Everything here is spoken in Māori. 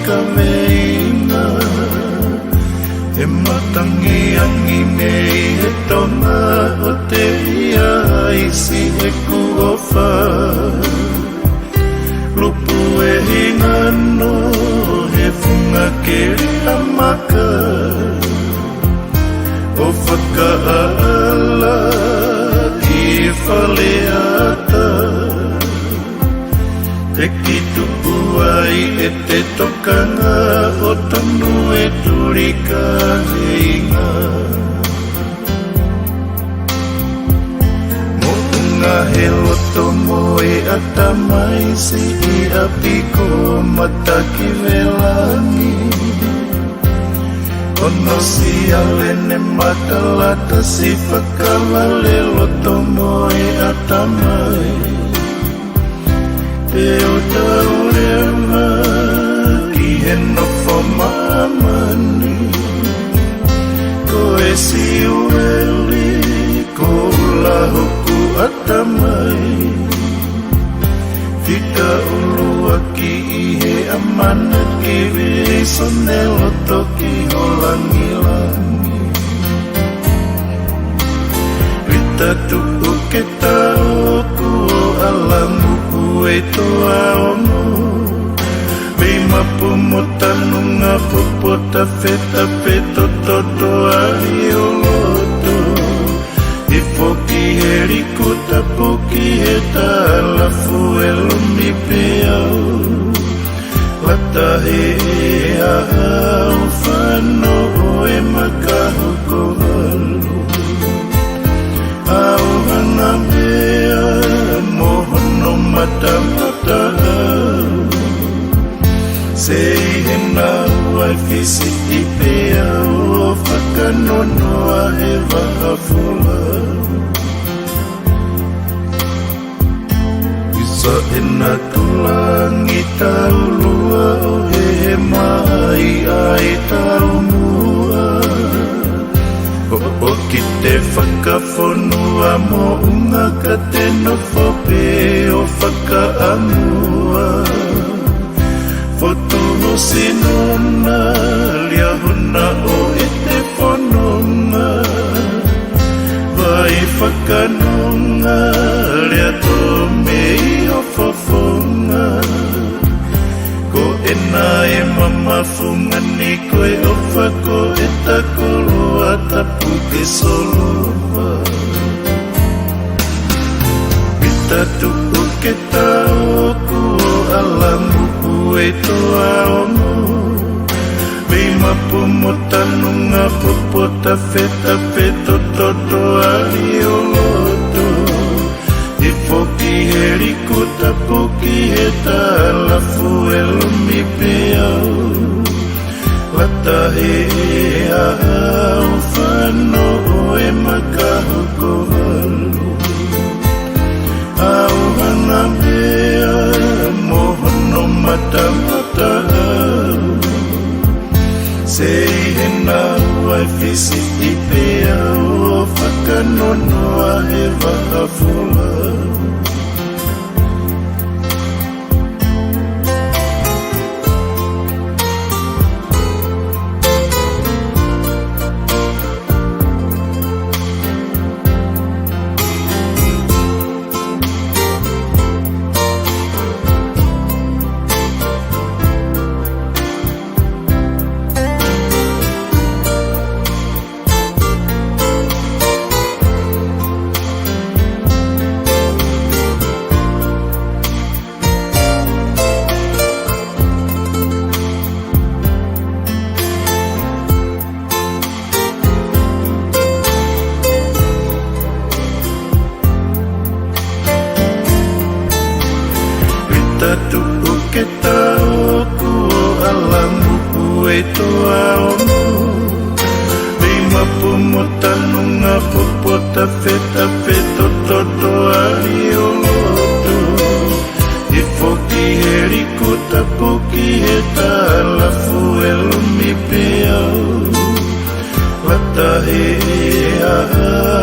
ka veinga e matangi angi mei he tonga o te ia isi e kuofa lupu e hingano he funga keri amaka o whakaala i whaleata te kitupu ai e te tokanga o tonu e turika heinga mo'unga he loto moe atamai si i apiko mataki velangi ono si alene matalata si whakalale loto moe atamai te o taureanga ki he nofo mamani ko e si ueli ko ulahoku atamai tika ulua ki i he amana ki visone loto ki holangi-langi rita tu'u ke tauku o alamu e toa ono Vei mapu mo tanunga popota feta feto toto ali o loto I foki he riku tapoki he talafu e lumi peau Lata he ahau whano o e makahu ko halu Au hanga mea mohono mata Sei he nau ai fisi I pea o whakanono a he wahafula Isa e na tulangi taulua o he mai ai taumua O ki te whakafonua mo unga ka te nofope o whakaamua Fotuho sinona lia huna o e te whanonga Vai whakanonga lia tō mei o whafonga Ko e nā e mamafunga ni koe o whako e takolo a tapu ke solova Pita tupu ke taoku o alamu e toa ono Vei mapu mo tanunga popota feta feto toto ali o loto I foki he riku tapoki he talafu e lumi peau Lata he ahau whano o e makahu ko halu Au hanga mea mohono mata Sei he nau ai fisi I pea o whakanono a he wahafula Tu'u ke taoku o alamu e toa ono Vei mapu mo tanunga popota feta feto toto ali o loto I foki he riku tapoki he talafu e lumi peau Lata he aha